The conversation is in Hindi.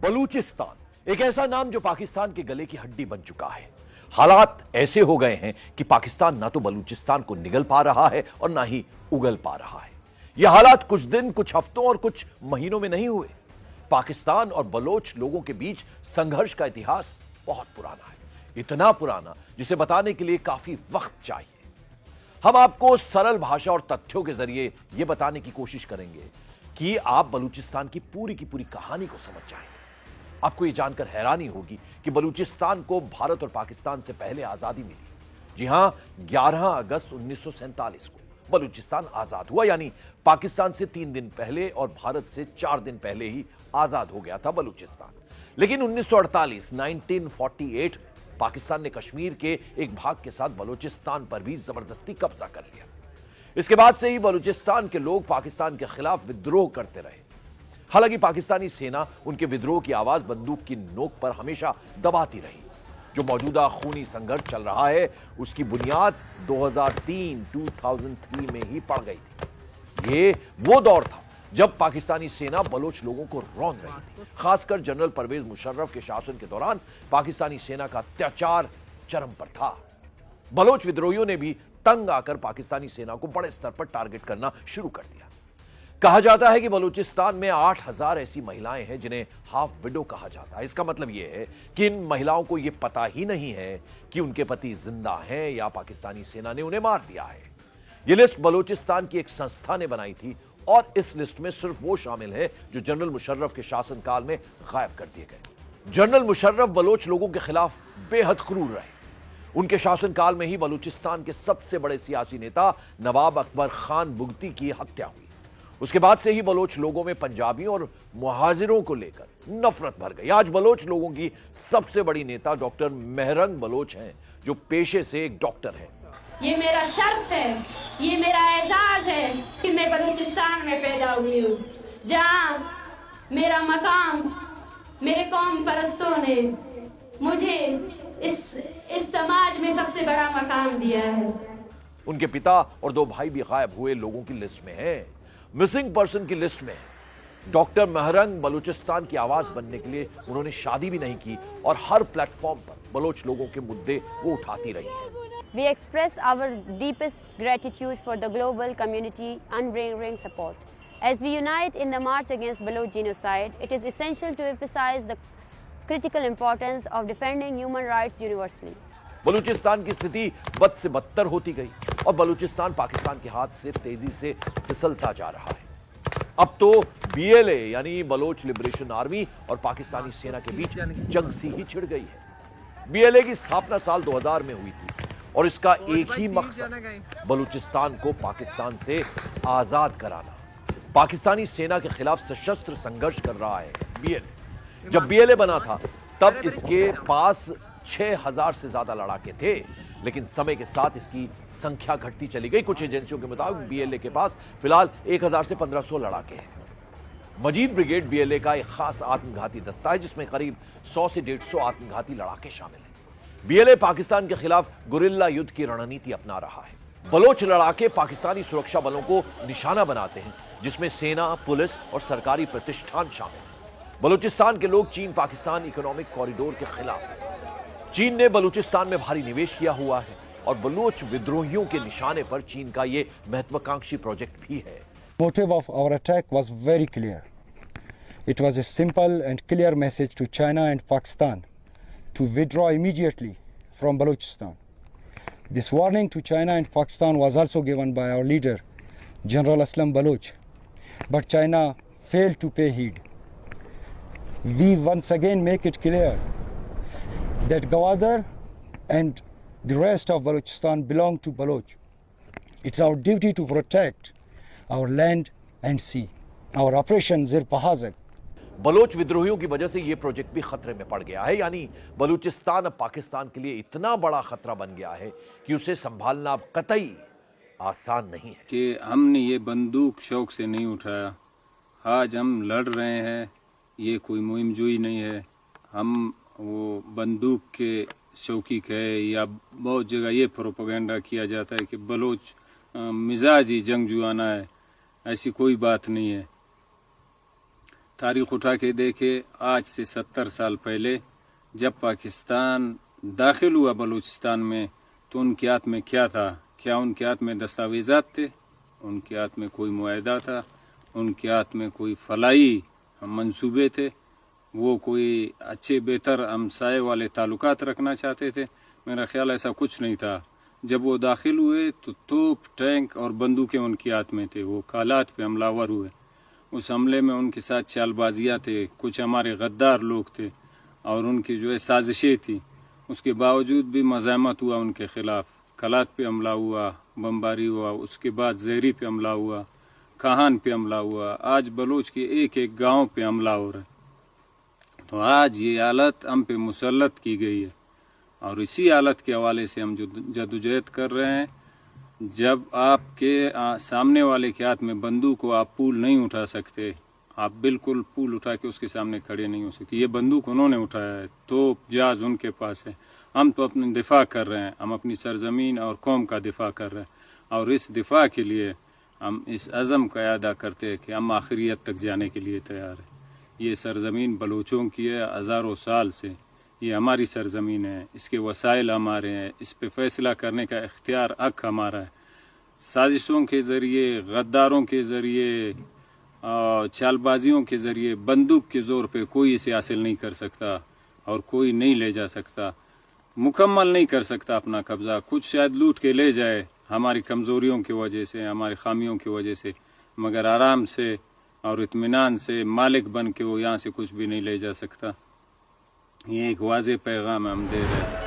बलूचिस्तान एक ऐसा नाम जो पाकिस्तान के गले की हड्डी बन चुका है। हालात ऐसे हो गए हैं कि पाकिस्तान ना तो बलूचिस्तान को निगल पा रहा है और ना ही उगल पा रहा है। यह हालात कुछ दिन, कुछ हफ्तों और कुछ महीनों में नहीं हुए। पाकिस्तान और बलोच लोगों के बीच संघर्ष का इतिहास बहुत पुराना है, इतना पुराना जिसे बताने के लिए काफी वक्त चाहिए। हम आपको सरल भाषा और तथ्यों के जरिए यह बताने की कोशिश करेंगे कि आप बलूचिस्तान की पूरी कहानी को समझ जाएंगे। आपको यह जानकर हैरानी होगी कि बलूचिस्तान को भारत और पाकिस्तान से पहले आजादी मिली। जी हां, 11 अगस्त 1947 को बलूचिस्तान आजाद हुआ, यानी पाकिस्तान से 3 दिन पहले और भारत से 4 दिन पहले ही आजाद हो गया था बलूचिस्तान। लेकिन 1948 पाकिस्तान ने कश्मीर के एक भाग के साथ बलूचिस्तान पर भी जबरदस्ती कब्जा कर लिया। इसके बाद से ही बलूचिस्तान के लोग पाकिस्तान के खिलाफ विद्रोह करते रहे। हालांकि पाकिस्तानी सेना उनके विद्रोह की आवाज बंदूक की नोक पर हमेशा दबाती रही। जो मौजूदा खूनी संघर्ष चल रहा है उसकी बुनियाद 2003 में ही पड़ गई थी। ये वो दौर था जब पाकिस्तानी सेना बलोच लोगों को रौंद रही थी। खासकर जनरल परवेज मुशर्रफ के शासन के दौरान पाकिस्तानी सेना का अत्याचार चरम पर था। बलोच विद्रोहियों ने भी तंग आकर पाकिस्तानी सेना को बड़े स्तर पर टारगेट करना शुरू कर दिया। कहा जाता है कि बलूचिस्तान में 8000 ऐसी महिलाएं हैं जिन्हें हाफ विडो कहा जाता है। इसका मतलब यह है कि इन महिलाओं को यह पता ही नहीं है कि उनके पति जिंदा हैं या पाकिस्तानी सेना ने उन्हें मार दिया है। यह लिस्ट बलूचिस्तान की एक संस्था ने बनाई थी और इस लिस्ट में सिर्फ वो शामिल है जो जनरल मुशर्रफ के शासनकाल में गायब कर दिए गए। जनरल मुशर्रफ बलोच लोगों के खिलाफ बेहद क्रूर रहे। उनके शासनकाल में ही बलूचिस्तान के सबसे बड़े सियासी नेता नवाब अकबर खान बुगटी की हत्या हुई। उसके बाद से ही बलोच लोगों में पंजाबियों और मुहाजिरों को लेकर नफरत भर गई। आज बलोच लोगों की सबसे बड़ी नेता डॉक्टर मेहरंग बलोच हैं, जो पेशे से एक डॉक्टर हैं। ये मेरा शर्फ है, ये मेरा एजाज है कि मैं बलूचिस्तान में पैदा हुई हूँ, जहाँ मेरा मकाम मेरे कौम परस्तों ने मुझे इस समाज में सबसे बड़ा मकाम दिया है। उनके पिता और 2 भाई भी गायब हुए लोगों की लिस्ट में हैं। मिसिंग पर्सन की लिस्ट में डॉक्टर मेहरंग बलूचिस्तान की आवाज बनने के लिए उन्होंने शादी भी नहीं की और हर प्लेटफॉर्म पर बलोच लोगों के मुद्दे वो उठाती रही हैं। We express our deepest gratitude for the global community unwavering support. As we unite in the march against Baloch genocide, it is essential to emphasize the critical importance of defending human rights universally. Balochistan की स्थिति बद से बदतर होती गई और बलूचिस्तान पाकिस्तान के हाथ से तेजी से फिसलता जा रहा है। अब तो BLA यानी बलोच लिबरेशन आर्मी और पाकिस्तानी सेना के बीच जंग सी ही छिड़ गई है। BLA की स्थापना साल 2000 में हुई थी और इसका एक ही मकसद बलूचिस्तान को पाकिस्तान से आजाद कराना। पाकिस्तानी सेना के खिलाफ सशस्त्र संघर्ष कर रहा है BLA। जब BLA बना था तब इसके पास 6000 से ज्यादा लड़ाके थे, लेकिन समय के साथ इसकी संख्या घटती चली गई। कुछ एजेंसियों के मुताबिक BLA के पास फिलहाल 1000 से 1500 लड़ाके हैं। मजीद ब्रिगेड BLA का एक खास आत्मघाती दस्ता है जिसमें करीब 100 से 150 आत्मघाती लड़ाके शामिल हैं। BLA पाकिस्तान के खिलाफ गुरिल्ला युद्ध की रणनीति अपना रहा है। बलोच लड़ाके पाकिस्तानी सुरक्षा बलों को निशाना बनाते हैं, जिसमें सेना, पुलिस और सरकारी प्रतिष्ठान शामिल हैं। बलूचिस्तान के लोग चीन पाकिस्तान इकोनॉमिक कॉरिडोर के खिलाफ हैं। चीन ने बलूचिस्तान में भारी निवेश किया हुआ है और बलोच विद्रोहियों के निशाने पर चीन का यह महत्वाकांक्षी प्रोजेक्ट भी है। Motive of our attack was very clear. It was a simple and clear message to China and Pakistan to withdraw immediately from Balochistan. This warning to China and Pakistan was also given by our leader, General Aslam Baloch, but China failed to pay heed. We once again make it clear that Gwadar and the rest of Balochistan belong to Baloch. It's our duty to protect our land and sea. Our operation Zir Pahazak. Baloch विद्रोहियों की वजह से यह प्रोजेक्ट भी खतरे में पड़ गया है, यानी बलूचिस्तान अब पाकिस्तान के लिए इतना बड़ा खतरा बन गया है कि उसे संभालना अब कतई आसान नहीं है। कि हमने ये बंदूक शौक से नहीं उठाया। आज हम लड़ रहे हैं, ये कोई मुहिमजोई नहीं है। हम वो बंदूक के शौकीक है या बहुत जगह ये प्रोपेगेंडा किया जाता है कि बलोच मिजाजी जंगजुआना है। ऐसी कोई बात नहीं है। तारीख उठा के देखे, आज से 70 साल पहले जब पाकिस्तान दाखिल हुआ बलूचिस्तान में, तो उनके हाथ में क्या था? क्या उनके हाथ में दस्तावेज़ात थे? उनके हाथ में कोई मुआहदा था? उनके हाथ में कोई फलाई मंसूबे थे? वो कोई अच्छे बेहतर हमसाए वाले ताल्लुकात रखना चाहते थे? मेरा ख्याल ऐसा कुछ नहीं था। जब वो दाखिल हुए तो तोप, टैंक और बंदूकें उनके हाथ में थे। वो कालात पे हमलावर हुए। उस हमले में उनके साथ चालबाजियाँ थे, कुछ हमारे गद्दार लोग थे और उनकी जो है साजिशें थी। उसके बावजूद भी मज़ाहमत हुआ उनके ख़िलाफ़। कलात पे हमला हुआ, बमबारी हुआ, उसके बाद ज़हरी पे हमला हुआ, काहान पे हमला हुआ, आज बलूच के एक एक गांव पे हमला हो रहा है। तो आज ये हालत हम पे मुसल्लत की गई है और इसी हालत के हवाले से हम जो जदोजहद कर रहे हैं। जब आपके सामने वाले के हाथ में बंदूक को आप पूल नहीं उठा सकते, आप बिल्कुल पूल उठा के उसके सामने खड़े नहीं हो सकते। ये बंदूक उन्होंने उठाया है, तो जहाज उनके पास है। हम तो अपने दिफा कर रहे हैं, हम अपनी सरजमीन और कौम का दिफा कर रहे हैं और इस दिफा के लिए हम इस अज़म का अदा करते हैं कि हम आखिरियत तक जाने के लिए तैयार हैं। ये सरजमीन बलूचों की है, हज़ारों साल से ये हमारी सरजमीन है, इसके वसाइल हमारे हैं, इस पे फैसला करने का इख्तियार हक हमारा है। साजिशों के ज़रिए, गद्दारों के ज़रिए, चालबाजियों के ज़रिए, बंदूक के ज़ोर पे कोई इसे हासिल नहीं कर सकता और कोई नहीं ले जा सकता, मुकम्मल नहीं कर सकता अपना कब्ज़ा। कुछ शायद लूट के ले जाए हमारी कमज़ोरियों की वजह से, हमारी खामियों की वजह से, मगर आराम से और इत्मीनान से मालिक बन के वो यहाँ से कुछ भी नहीं ले जा सकता। ये एक वाज़ेह पैगाम हम दे रहे हैं।